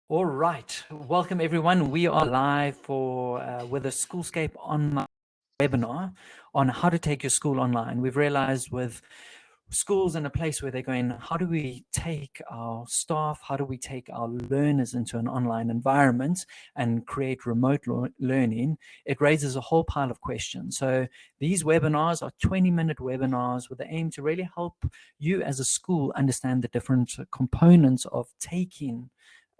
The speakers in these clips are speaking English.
All right, welcome everyone. We are live for with a Schoolscape online webinar on how to take your school online. We've realized with schools in a place where they're going, how do we take our staff, how do we take our learners into an online environment and create remote learning? It raises a whole pile of questions. So these webinars are 20-minute webinars with the aim to really help you as a school understand the different components of taking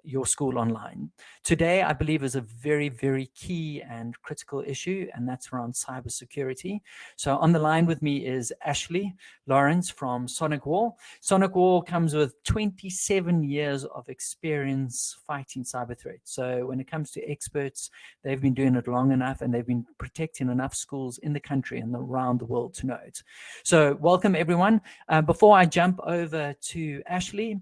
your school online. Today, I believe, is a very, very key and critical issue, and that's around cybersecurity. So on the line with me is Ashley Lawrence from SonicWall. SonicWall comes with 27 years of experience fighting cyber threats. So when it comes to experts, they've been doing it long enough, and they've been protecting enough schools in the country and around the world to know it. So welcome, everyone. Before I jump over to Ashley,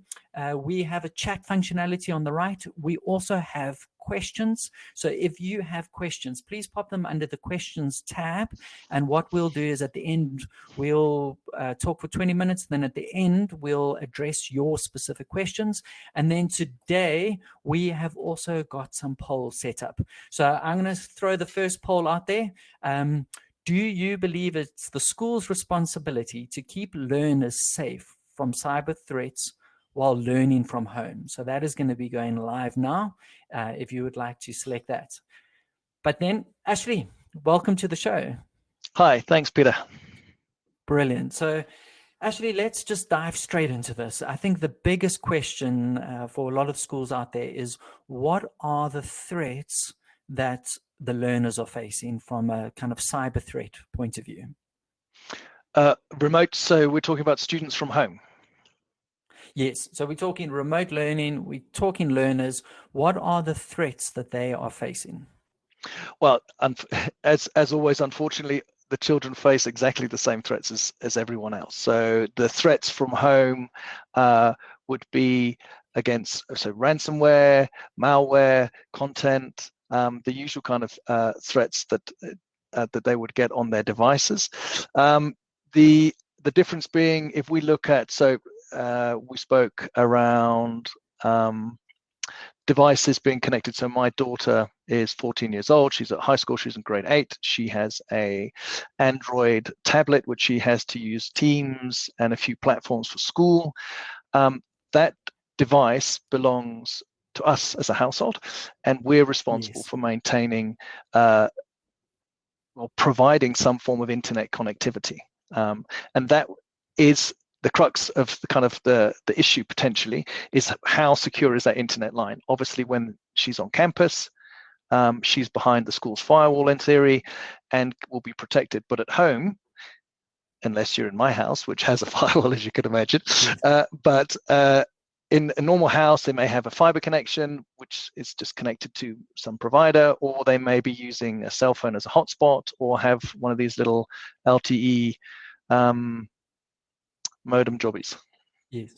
we have a chat functionality on the right. We also have questions. So if you have questions, please pop them under the questions tab. And what we'll do is at the end, we'll talk for 20 minutes. Then at the end, we'll address your specific questions. And then today, we have also got some polls set up. So I'm going to throw the first poll out there. Do you believe it's the school's responsibility to keep learners safe from cyber threats while learning from home? So that is going to be going live now, if you would like to select that. But then, Ashley, welcome to the show. Hi, thanks, Peter. Brilliant. So, Ashley, let's just dive straight into this. I think the biggest question for a lot of schools out there is, what are the threats that the learners are facing from a kind of cyber threat point of view? Remote, so we're talking about students from home. Yes, so we're talking remote learning, we're talking learners. What are the threats that they are facing? Well, as always, unfortunately, the children face exactly the same threats as everyone else. So the threats from home would be against ransomware, malware, content, the usual kind of threats that they would get on their devices. The difference being, if we look at, we spoke around devices being connected. So my daughter is 14 years old. She's at high school. She's in grade 8. She has a Android tablet, which she has to use Teams and a few platforms for school. That device belongs to us as a household, and we're responsible for maintaining or providing some form of internet connectivity. And that is the crux of the issue potentially, is how secure is that internet line. Obviously, when she's on campus, she's behind the school's firewall in theory and will be protected. But at home, unless you're in my house, which has a firewall, as you could imagine, but in a normal house, they may have a fiber connection, which is just connected to some provider, or they may be using a cell phone as a hotspot, or have one of these little LTE modem jobbies. Yes.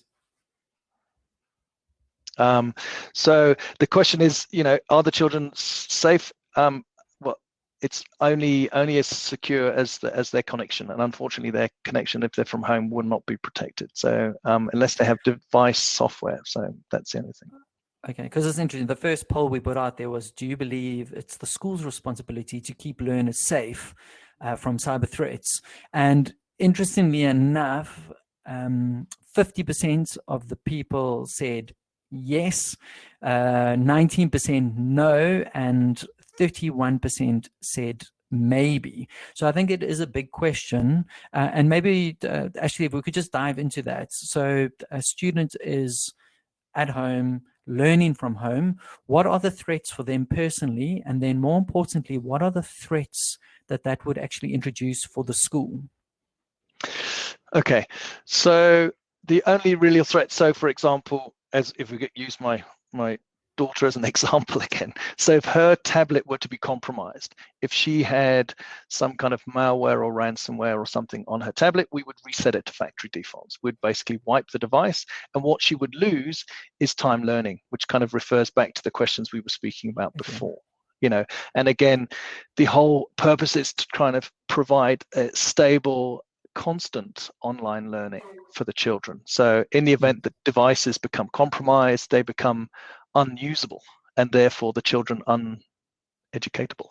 So the question is, are the children safe? Well, it's only as secure as their connection, and unfortunately, their connection, if they're from home, will not be protected. So unless they have device software, so that's the only thing. Okay, because it's interesting. The first poll we put out there was, do you believe it's the school's responsibility to keep learners safe from cyber threats? And interestingly enough, 50% of the people said yes, 19% no, and 31% said maybe. So I think it is a big question. And maybe, actually, if we could just dive into that. So a student is at home, learning from home. What are the threats for them personally? And then more importantly, what are the threats that would actually introduce for the school? Okay, so the only real threat, so for example, as if we use my daughter as an example again, so if her tablet were to be compromised, if she had some kind of malware or ransomware or something on her tablet, we would reset it to factory defaults. We'd basically wipe the device, and what she would lose is time learning, which kind of refers back to the questions we were speaking about before. And again, the whole purpose is to kind of provide a stable, constant online learning for the children. So in the event that devices become compromised, they become unusable, and therefore the children uneducatable,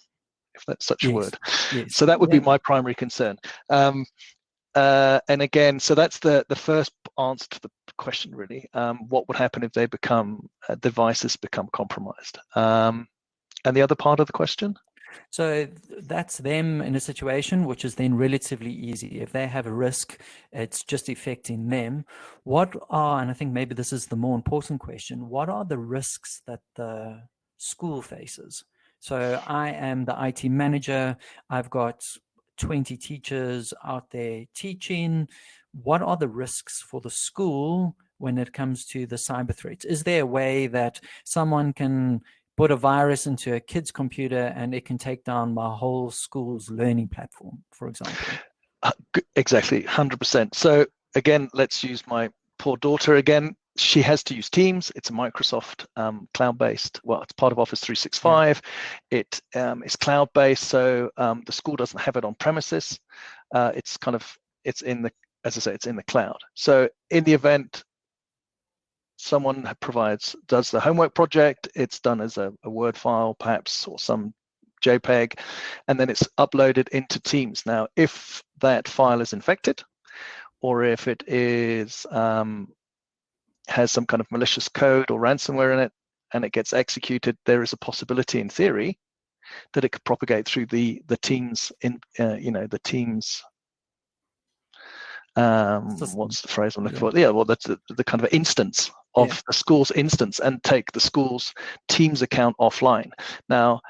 if that's such a Yes. word. Yes. So that would be Yeah. my primary concern. And again, so that's the first answer to the question, really. What would happen if they become devices become compromised? And the other part of the question? So that's them in a situation which is then relatively easy. If they have a risk, it's just affecting them. What are, and I think maybe this is the more important question, what are the risks that the school faces? So I am the IT manager. I've got 20 teachers out there teaching. What are the risks for the school when it comes to the cyber threats? Is there a way that someone can put a virus into a kid's computer and it can take down my whole school's learning platform, for example? Exactly, 100%. So again, let's use my poor daughter again. She has to use Teams. It's a Microsoft cloud-based. Well, it's part of Office 365. Yeah. It is cloud-based, so the school doesn't have it on premises. It's in the, as I say, it's in the cloud. So in the event someone does the homework project, it's done as a Word file, perhaps, or some JPEG, and then it's uploaded into Teams. Now, if that file is infected, or if it is has some kind of malicious code or ransomware in it, and it gets executed, there is a possibility, in theory, that it could propagate through the Teams the Teams. What's the phrase I'm looking for? Yeah, well, that's the kind of instance of a school's instance, and take the school's Teams account offline. Now,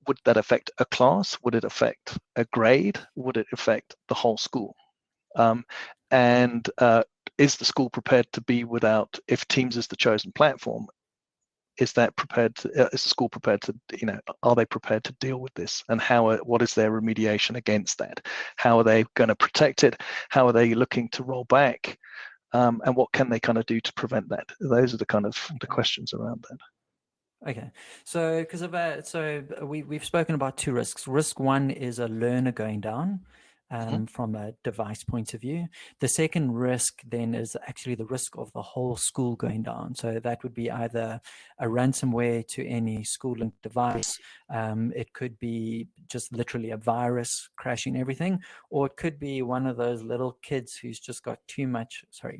would that affect a class? Would it affect a grade? Would it affect the whole school? And is the school prepared to be without, if Teams is the chosen platform, is the school prepared to, are they prepared to deal with this? And what is their remediation against that? How are they going to protect it? How are they looking to roll back? And what can they kind of do to prevent that? Those are the kind of the questions around that. Okay, so because of we've spoken about two risks. Risk one is a learner going down from a device point of view. The second risk then is actually the risk of the whole school going down. So that would be either a ransomware to any school-linked device. It could be just literally a virus crashing everything, or it could be one of those little kids who's just got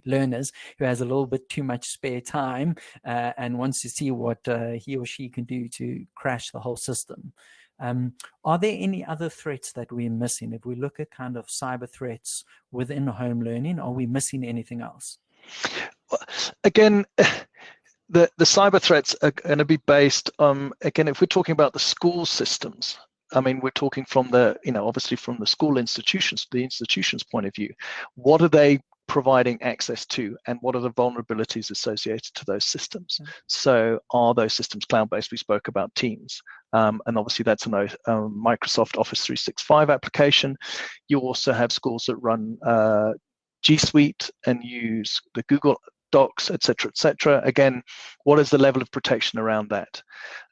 learners who has a little bit too much spare time and wants to see what he or she can do to crash the whole system. Are there any other threats that we're missing? If we look at kind of cyber threats within home learning, are we missing anything else? Again, the cyber threats are going to be based again, if we're talking about the school systems, I mean, we're talking from obviously from the school institutions, the institution's point of view. What are they providing access to, and what are the vulnerabilities associated to those systems? So are those systems cloud-based? We spoke about Teams, and obviously that's a Microsoft Office 365 application. You also have schools that run G Suite and use the Google Docs, etc. Again, what is the level of protection around that?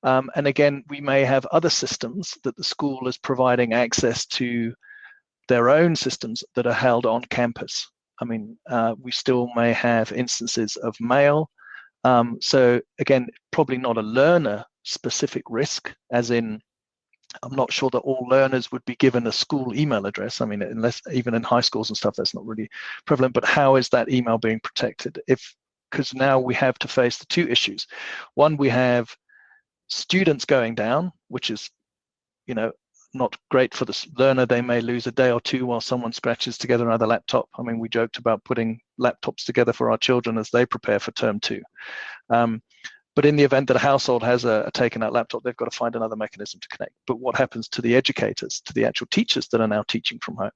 And again, we may have other systems that the school is providing access to, their own systems that are held on campus. I mean, we still may have instances of mail. So again, probably not a learner-specific risk, as in, I'm not sure that all learners would be given a school email address. I mean, unless even in high schools and stuff, that's not really prevalent. But how is that email being protected? Because now we have to face the two issues. One, we have students going down, which is, not great for the learner. They may lose a day or two while someone scratches together another laptop. I mean, we joked about putting laptops together for our children as they prepare for term 2. But in the event that a household has a taken out laptop, they've got to find another mechanism to connect. But what happens to the educators, to the actual teachers that are now teaching from home,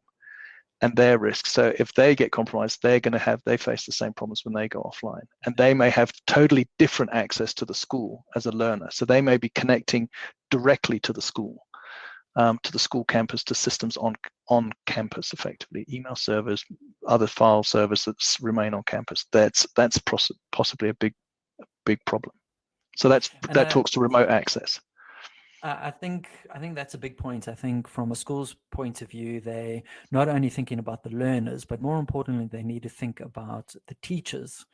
and their risks? So if they get compromised, they face the same problems when they go offline. And they may have totally different access to the school as a learner. So they may be connecting directly to the school campus, to systems on campus, effectively, email servers, other file servers that remain on campus. That's possibly a big problem. So that talks to remote access. I think that's a big point. I think from a school's point of view, they not only thinking about the learners, but more importantly, they need to think about the teachers.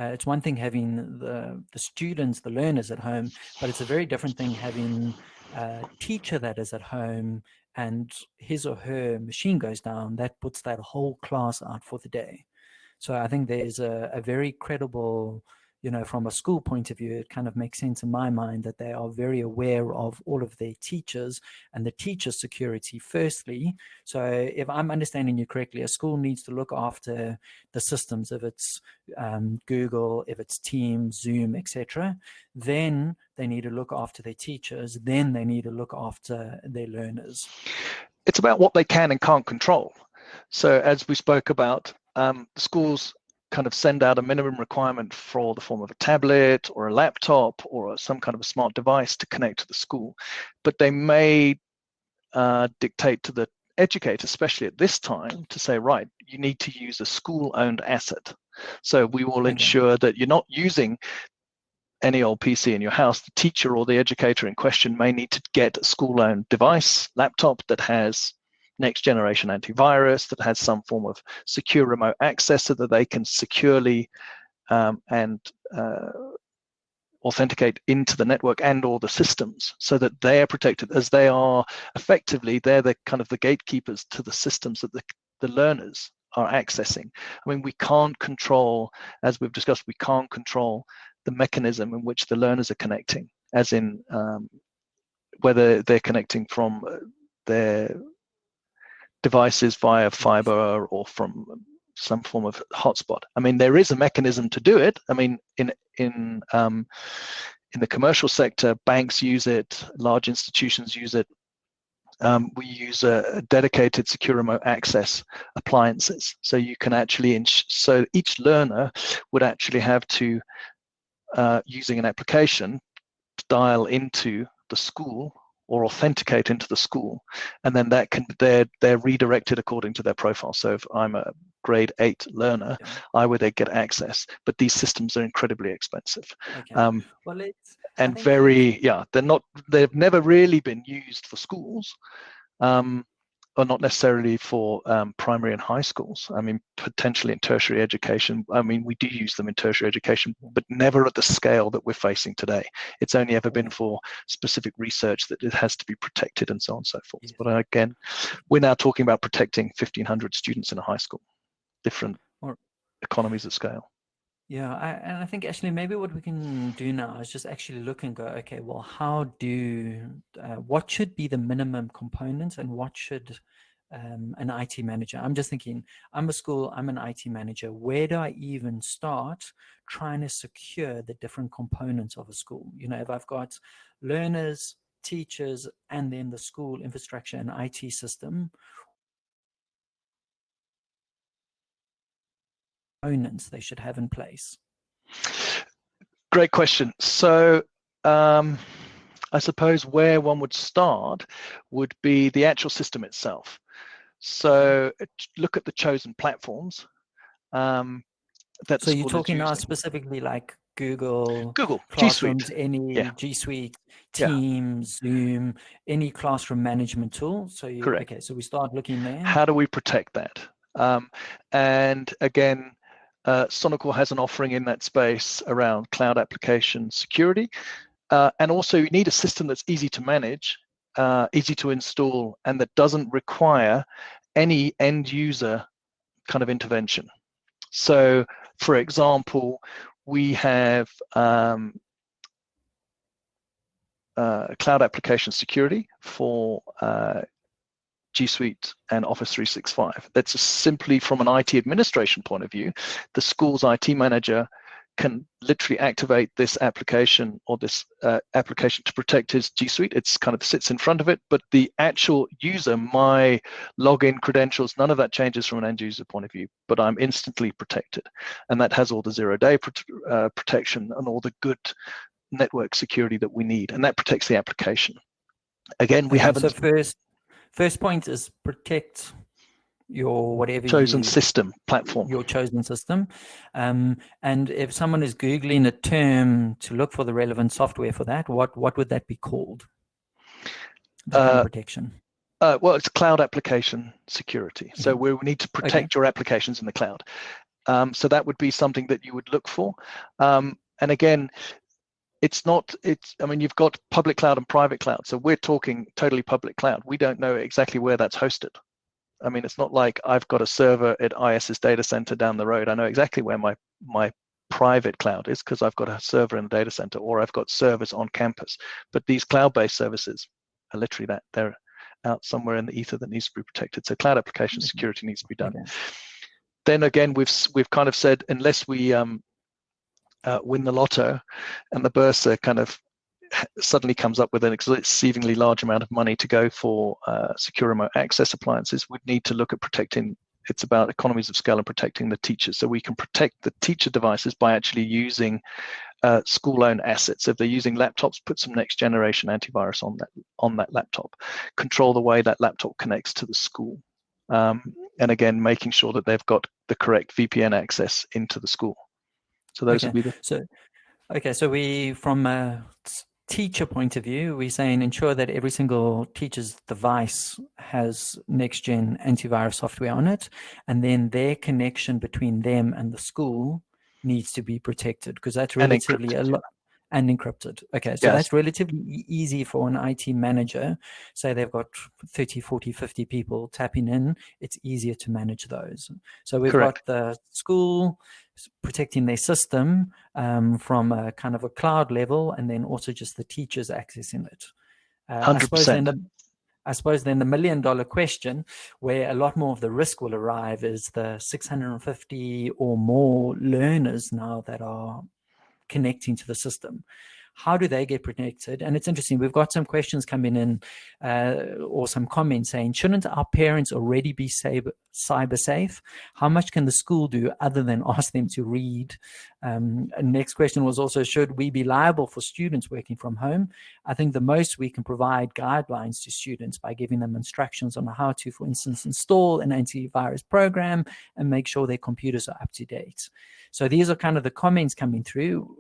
It's one thing having the students, the learners at home, but it's a very different thing having a teacher that is at home and his or her machine goes down. That puts that whole class out for the day. So I think there's a very credible, from a school point of view, it kind of makes sense in my mind that they are very aware of all of their teachers and the teacher security firstly. So if I'm understanding you correctly, a school needs to look after the systems, if it's Google, if it's Teams, Zoom, etc. Then they need to look after their teachers. Then they need to look after their learners. It's about what they can and can't control. So as we spoke about, schools kind of send out a minimum requirement for the form of a tablet or a laptop or some kind of a smart device to connect to the school, but they may dictate to the educator, especially at this time, to say, right, you need to use a school-owned asset. So we will ensure that you're not using any old PC in your house. The teacher or the educator in question may need to get a school-owned device, laptop that has next generation antivirus, that has some form of secure remote access so that they can securely and authenticate into the network and or the systems so that they are protected, as they are effectively, they're the kind of the gatekeepers to the systems that the learners are accessing. I mean, we can't control, as we've discussed, we can't control the mechanism in which the learners are connecting, as in whether they're connecting from their devices via fiber or from some form of hotspot. I mean, there is a mechanism to do it. I mean, in the commercial sector, banks use it, large institutions use it. We use a dedicated secure remote access appliances. So you can actually, so each learner would actually have to, using an application, dial into the school or authenticate into the school, and then that can they're redirected according to their profile. So if I'm a grade 8 learner, I would then get access. But these systems are incredibly expensive. Well, and very, they've never really been used for schools, or not necessarily for primary and high schools. I mean, potentially in tertiary education. I mean, we do use them in tertiary education, but never at the scale that we're facing today. It's only ever been for specific research that it has to be protected and so on and so forth. Yes. But again, we're now talking about protecting 1,500 students in a high school, different economies of scale. Yeah, and I think actually maybe what we can do now is just actually look and go, okay, well, what should be the minimum components and what should an IT manager? I'm just thinking, I'm an IT manager. Where do I even start trying to secure the different components of a school? If I've got learners, teachers, and then the school infrastructure and IT system, components they should have in place? Great question. So I suppose where one would start would be the actual system itself. So look at the chosen platforms that so you're talking now specifically like Google Classrooms, G Suite. any G Suite, Teams, Zoom, any classroom management tool. So okay, so we start looking there. How do we protect that? And again, SonicWall has an offering in that space around cloud application security. And also you need a system that's easy to manage, easy to install, and that doesn't require any end user kind of intervention. So for example, we have cloud application security for G Suite and Office 365. That's simply from an IT administration point of view. The school's IT manager can literally activate this application or this application to protect his G Suite. It's kind of sits in front of it, but the actual user, my login credentials, none of that changes from an end user point of view, but I'm instantly protected. And that has all the zero-day protection and all the good network security that we need. And that protects the application. Again, we haven't... So first point is protect your whatever chosen system platform, your chosen system, and if someone is googling a term to look for the relevant software for that, what would that be called? That kind of protection. Well, it's cloud application security. So we need to protect your applications in the cloud. So that would be something that you would look for. And again, I mean, you've got public cloud and private cloud. So we're talking totally public cloud. We don't know exactly where that's hosted. I mean, it's not like I've got a server at IS's data center down the road. I know exactly where my private cloud is because I've got a server in a data center, or I've got servers on campus. But these cloud-based services are literally that. They're out somewhere in the ether that needs to be protected. So cloud application security needs to be done. Okay. Then again, we've kind of said, unless we win the lotto and the bursar kind of suddenly comes up with an exceedingly large amount of money to go for secure remote access appliances, we'd need to look at protecting. It's about economies of scale and protecting the teachers. So we can protect the teacher devices by actually using school-owned assets. So if they're using laptops, put some next generation antivirus on that laptop. Control the way that laptop connects to the school. And again, making sure that they've got the correct VPN access into the school. So those would be the... So we, from a teacher point of view, we're saying ensure that every single teacher's device has next-gen antivirus software on it, and then their connection between them and the school needs to be protected, because that's relatively a lot. And encrypted. Okay, so that's relatively easy for an IT manager. Say they've got 30, 40, 50 people tapping in, it's easier to manage those. So we've got the school protecting their system from a kind of a cloud level, and then also just the teachers accessing it. 100%. I suppose then the $1 million question, where a lot more of the risk will arrive, is the 650 or more learners now that are connecting to the system. How do they get protected? And it's interesting, we've got some questions coming in or some comments saying, shouldn't our parents already be cyber safe? How much can the school do other than ask them to read? Next question was also, should we be liable for students working from home? I think the most we can provide guidelines to students by giving them instructions on how to, for instance, install an antivirus program and make sure their computers are up to date. So these are kind of the comments coming through.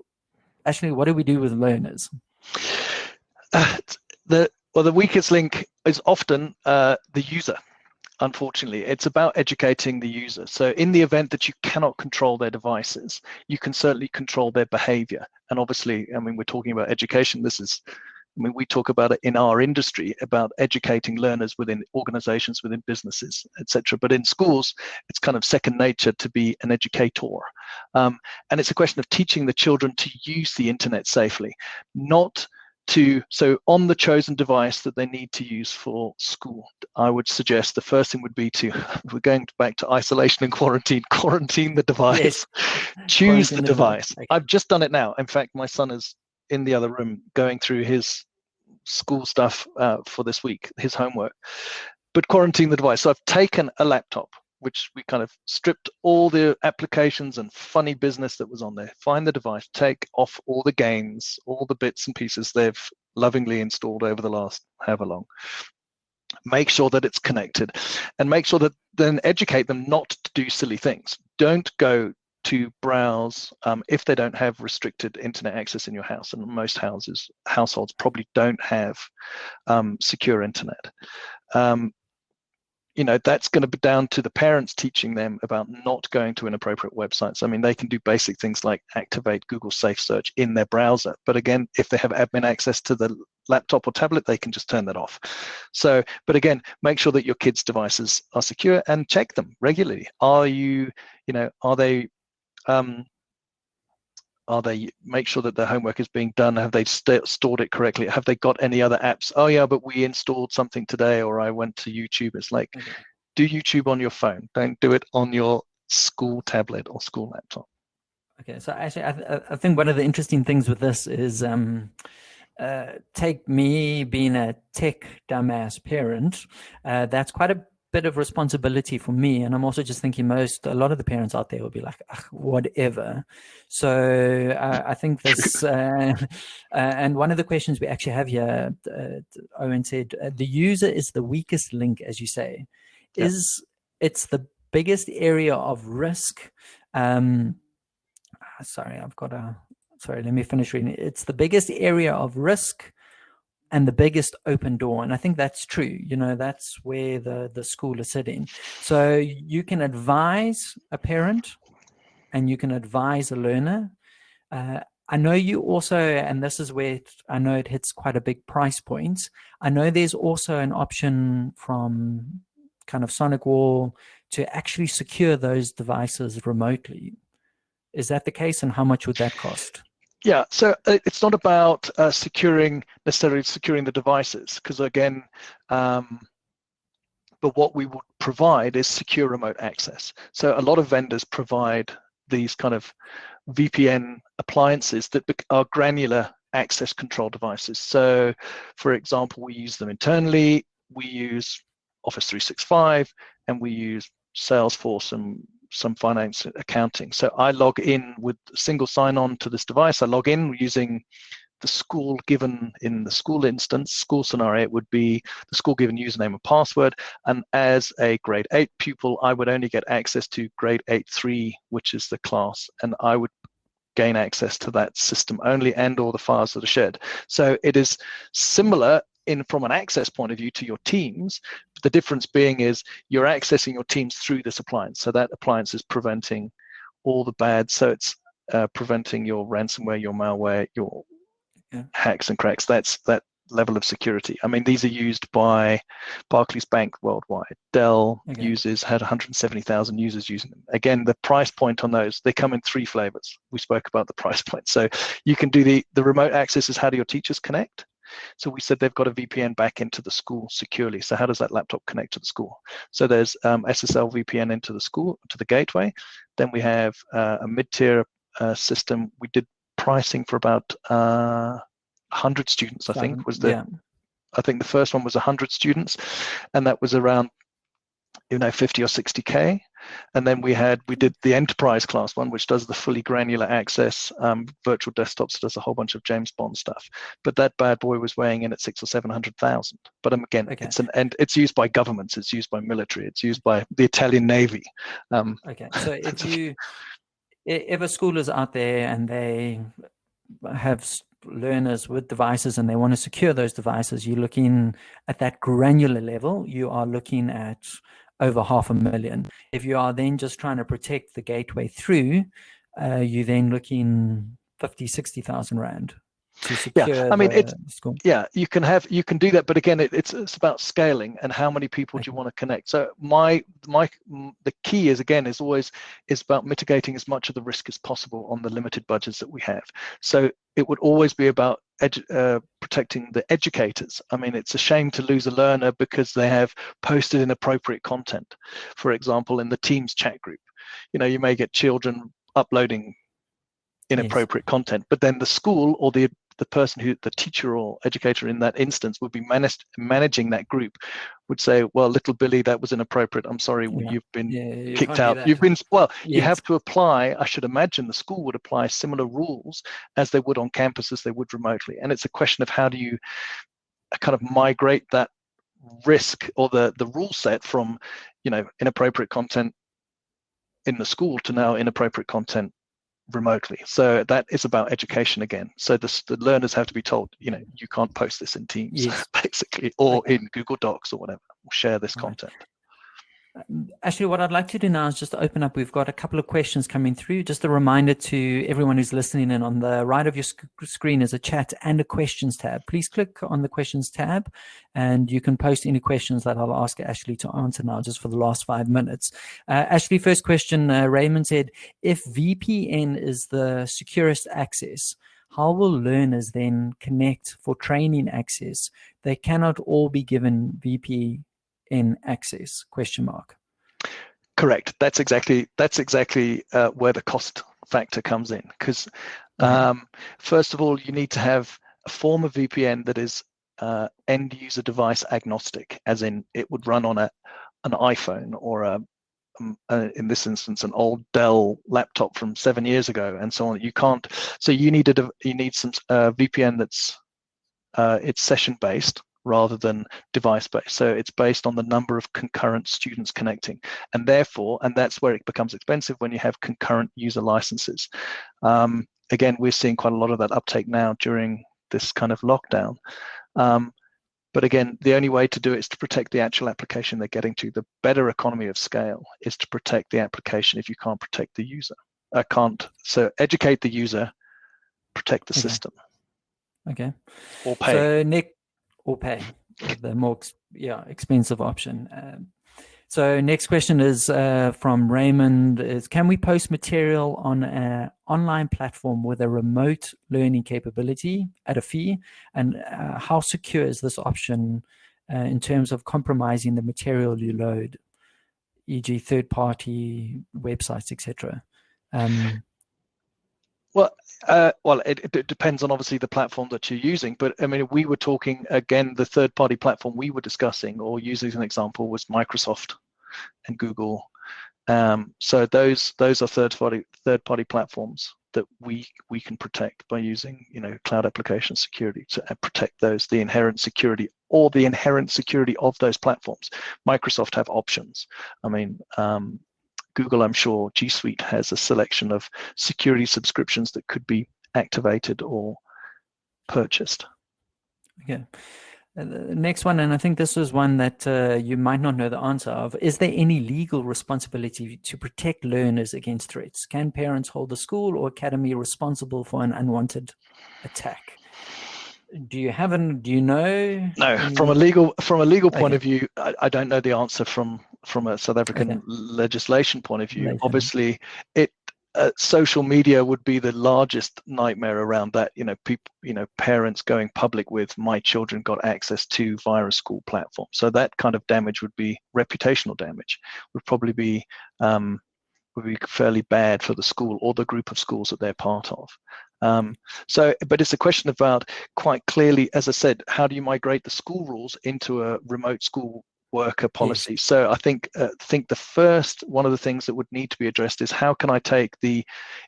Ashley, what do we do with learners? The weakest link is often the user. Unfortunately, it's about educating the user. So in the event that you cannot control their devices, you can certainly control their behavior. And obviously, I mean, we're talking about education. We talk about it in our industry, about educating learners within organizations, within businesses, etc. But in schools, it's kind of second nature to be an educator. And it's a question of teaching the children to use the internet safely, so on the chosen device that they need to use for school. I would suggest the first thing would be we're going back to isolation and quarantine the device, choose the device. Okay. I've just done it now. In fact, my son is in the other room going through his school stuff for this week, his homework, but quarantine the device. So I've taken a laptop, which we kind of stripped all the applications and funny business that was on there, find the device, take off all the games, all the bits and pieces they've lovingly installed over the last however long, make sure that it's connected, and make sure that then educate them not to do silly things. Don't go to browse if they don't have restricted internet access in your house, and most households probably don't have secure internet. That's going to be down to the parents teaching them about not going to inappropriate websites. I mean, they can do basic things like activate Google Safe Search in their browser, but again, if they have admin access to the laptop or tablet, they can just turn that off. So, but again, make sure that your kids' devices are secure and check them regularly. Are they make sure that their homework is being done? Have they stored it correctly? Have they got any other apps? Oh yeah, but we installed something today, or I went to YouTube. It's like, do YouTube on your phone. Don't do it on your school tablet or school laptop. Okay, so actually, I think one of the interesting things with this is take me being a tech dumbass parent. That's quite a bit of responsibility for me, and I'm also just thinking a lot of the parents out there will be like, whatever. So I think this and one of the questions we actually have here, Owen said, the user is the weakest link, as you say. It's the biggest area of risk. Sorry, let me finish reading. It's the biggest area of risk and the biggest open door. And I think that's true. That's where the school is sitting. So you can advise a parent and you can advise a learner. I know you also, and this is where I know it hits quite a big price point. I know there's also an option from kind of SonicWall to actually secure those devices remotely. Is that the case, and how much would that cost? Yeah, so it's not about necessarily securing the devices, because again, but what we would provide is secure remote access. So a lot of vendors provide these kind of VPN appliances that are granular access control devices. So for example, we use them internally, we use Office 365, and we use Salesforce and some finance accounting. So I log in with a single sign-on to this device. I log in using the school given in the school instance, school scenario, it would be the school given username and password. And as a grade 8 pupil, I would only get access to grade 8.3, which is the class. And I would gain access to that system only, and all the files that are shared. So it is similar from an access point of view to your Teams. The difference being is you're accessing your Teams through this appliance. So that appliance is preventing all the bad. So it's preventing your ransomware, your malware, your hacks and cracks. That's that level of security. I mean, these are used by Barclays Bank worldwide. Dell had 170,000 users using them. Again, the price point on those, they come in 3 flavors. We spoke about the price point. So you can do the remote access is how do your teachers connect? So we said they've got a VPN back into the school securely. So how does that laptop connect to the school? So there's SSL VPN into the school, to the gateway. Then we have a mid-tier system. We did pricing for about 100 students, I think, was the I think the first one was 100 students, and that was around 50 or 60K. And then we did the enterprise class one, which does the fully granular access virtual desktops, does a whole bunch of James Bond stuff. But that bad boy was weighing in at 600,000 or 700,000. But again, it's used by governments, it's used by military, it's used by the Italian Navy. So if a school is out there and they have learners with devices and they want to secure those devices, you're looking at that granular level, you are looking at over $500,000. If you are then just trying to protect the gateway through, you're then looking 50,000-60,000 rand to secure the school. Yeah, you can do that, but again, it's about scaling and how many people do you want to connect. So the key is always about mitigating as much of the risk as possible on the limited budgets that we have. So it would always be about protecting the educators. I mean, it's a shame to lose a learner because they have posted inappropriate content. For example, in the Teams chat group, you may get children uploading inappropriate content, but then the school or the person the teacher or educator in that instance would be managing that group would say, well, little Billy, that was inappropriate. I'm sorry, you've been kicked out. You have to apply, I should imagine the school would apply similar rules as they would on campus, as they would remotely. And it's a question of how do you kind of migrate that risk or the rule set from, inappropriate content in the school to now inappropriate content remotely. So that is about education again. So the learners have to be told, you can't post this in Teams, basically, or in Google Docs or whatever, or share this content. Actually, what I'd like to do now is just open up. We've got a couple of questions coming through. Just a reminder to everyone who's listening in, on the right of your screen is a chat and a questions tab. Please click on the questions tab and you can post any questions that I'll ask Ashley to answer now, just for the last 5 minutes. Ashley, first question, Raymond said, if VPN is the securest access, how will learners then connect for training access? They cannot all be given VPN access ? Correct. That's exactly where the cost factor comes in, because first of all, you need to have a form of VPN that is end user device agnostic, as in it would run on an iPhone or in this instance an old Dell laptop from 7 years ago and so on. You need some VPN that's it's session based rather than device based. So it's based on the number of concurrent students connecting, and that's where it becomes expensive, when you have concurrent user licenses. Again, we're seeing quite a lot of that uptake now during this kind of lockdown. But again, the only way to do it is to protect the actual application they're getting to. The better economy of scale is to protect the application if you can't protect the user. So educate the user, protect the Okay. system. Okay. Or pay. So Nick, or pay, the more expensive option. So next question is from Raymond: is can we post material on an online platform with a remote learning capability at a fee? And how secure is this option in terms of compromising the material you load, e.g., third-party websites, etc.? Well, it depends on obviously the platform that you're using. But I mean, we were talking again, the third-party platform we were discussing or using as an example was Microsoft and Google. So those are third-party platforms that we can protect by using, cloud application security to protect the inherent security of those platforms. Microsoft have options. I mean, Google, I'm sure G Suite has a selection of security subscriptions that could be activated or purchased. Okay. The next one, and I think this is one that you might not know the answer of. Is there any legal responsibility to protect learners against threats? Can parents hold the school or academy responsible for an unwanted attack? Do you know? No, from a legal point Okay. of view, I don't know the answer from a South African legislation point of view. Obviously, social media would be the largest nightmare around that. Parents going public with my children got access to via a school platform. So that kind of damage would be reputational damage. Would probably be fairly bad for the school or the group of schools that they're part of. But it's a question about, quite clearly, as I said, how do you migrate the school rules into a remote school worker policy? Yes. So I think the first one of the things that would need to be addressed is, how can I take the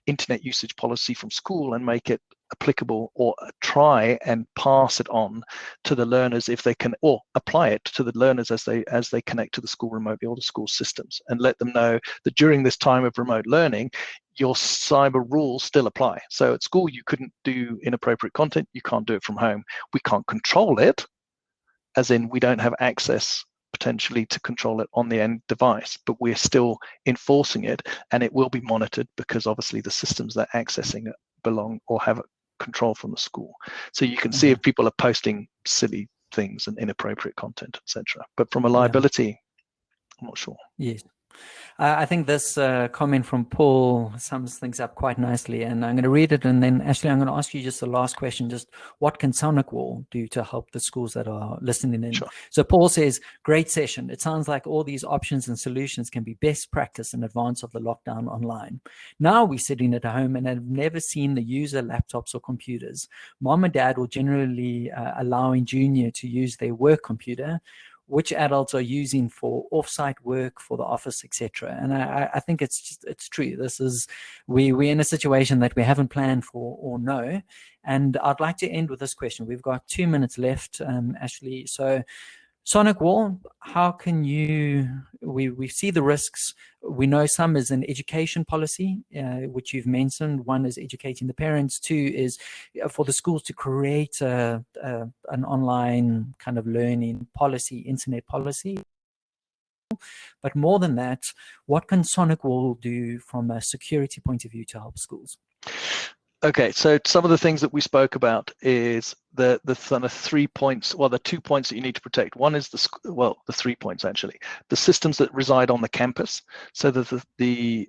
internet usage policy from school and make it applicable, or try and pass it on to the learners if they can, or apply it to the learners as they connect to the school remotely or the school systems, and let them know that during this time of remote learning, your cyber rules still apply. So at school, you couldn't do inappropriate content. You can't do it from home. We can't control it, as in we don't have access potentially to control it on the end device, but we're still enforcing it, and it will be monitored because obviously the systems that are accessing it belong or have control from the school. So you can see if people are posting silly things and inappropriate content, etc. But from a liability, I'm not sure. Yes. I think this comment from Paul sums things up quite nicely, and I'm going to read it, and then Ashley, I'm going to ask you just the last question, just what can SonicWall do to help the schools that are listening in? Sure. So Paul says, great session. It sounds like all these options and solutions can be best practice in advance of the lockdown online. Now we're sitting at home and have never seen the user laptops or computers. Mom and dad will generally allowing Junior to use their work computer, which adults are using for offsite work, for the office, etc. And I think it's true. This is we're in a situation that we haven't planned for or know. And I'd like to end with this question. We've got 2 minutes left, Ashley. So SonicWall, how can we see the risks. We know some is an education policy, which you've mentioned. One is educating the parents. Two is for the schools to create an online kind of learning policy, internet policy. But more than that, what can SonicWall do from a security point of view to help schools? Okay, so some of the things that we spoke about is the kind of 3 points, well, the 2 points that you need to protect. One is the 3 points actually. The systems that reside on the campus, so that the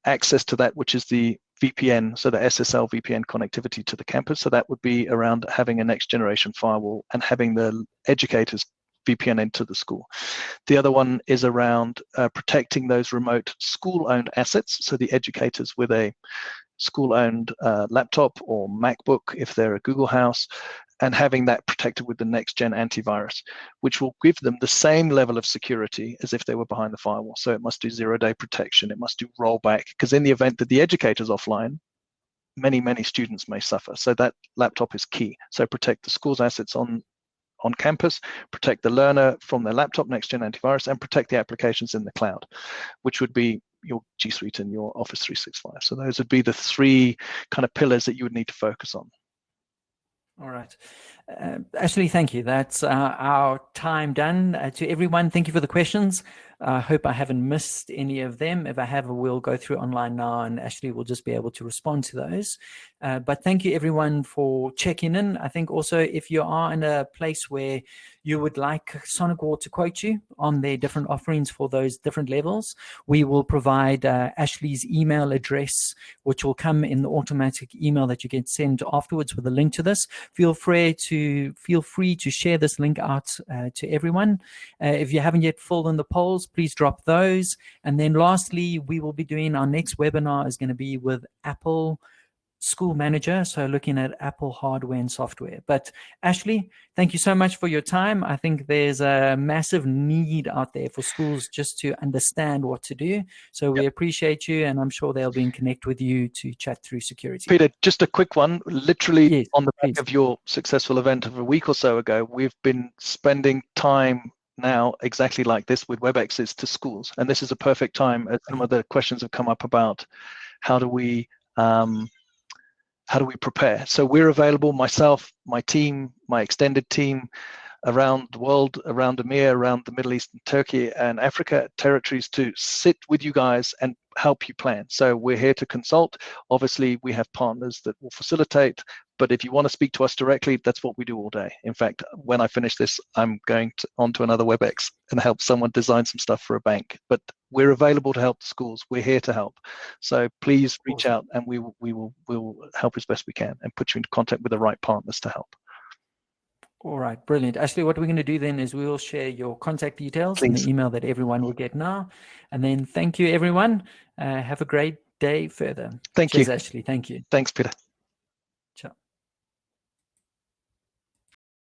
access to that, which is the VPN, so the SSL VPN connectivity to the campus. So that would be around having a next generation firewall and having the educators VPN into the school. The other one is around protecting those remote school-owned assets. So the educators with a school-owned laptop or MacBook, if they're a Google house, and having that protected with the next-gen antivirus, which will give them the same level of security as if they were behind the firewall. So it must do zero-day protection, it must do rollback, because in the event that the educator's offline, many students may suffer. So that laptop is key. So protect the school's assets on campus, protect the learner from their laptop, next-gen antivirus, and protect the applications in the cloud, which would be your G Suite and your Office 365. So those would be the 3 kind of pillars that you would need to focus on. All right. Ashley, thank you. That's our time done. To everyone, thank you for the questions. I hope I haven't missed any of them. If I have, we'll go through online now, and Ashley will just be able to respond to those. But thank you, everyone, for checking in. I think also if you are in a place where you would like SonicWall to quote you on their different offerings for those different levels, we will provide Ashley's email address, which will come in the automatic email that you get sent afterwards with a link to this. Feel free to share this link out to everyone. If you haven't yet filled in the polls, please drop those. And then lastly, we will be doing our next webinar is going to be with Apple School Manager, so looking at Apple hardware and software. But Ashley, thank you so much for your time. I think there's a massive need out there for schools just to understand what to do. So we appreciate you, and I'm sure they'll be in connect with you to chat through security. Peter, just a quick one. Literally, yes, on the back please. of your successful event of a week or so ago, we've been spending time now exactly like this with WebExes to schools. And this is a perfect time, as some of the questions have come up about how do we prepare. So we're available, myself, my team, my extended team, around the world, around EMEA, around the Middle East and Turkey and Africa territories, to sit with you guys and help you plan. So we're here to consult. Obviously, we have partners that will facilitate, but if you want to speak to us directly, that's what we do all day. In fact, when I finish this, I'm going onto another WebEx and help someone design some stuff for a bank. But we're available to help the schools. We're here to help. So please reach out, and we will help as best we can and put you into contact with the right partners to help. All right, brilliant. Actually, what we're going to do then is we will share your contact details in the email that everyone will get now. And then thank you, everyone. Have a great day further. Thank Cheers, you. Ashley. Thank you. Thanks, Peter.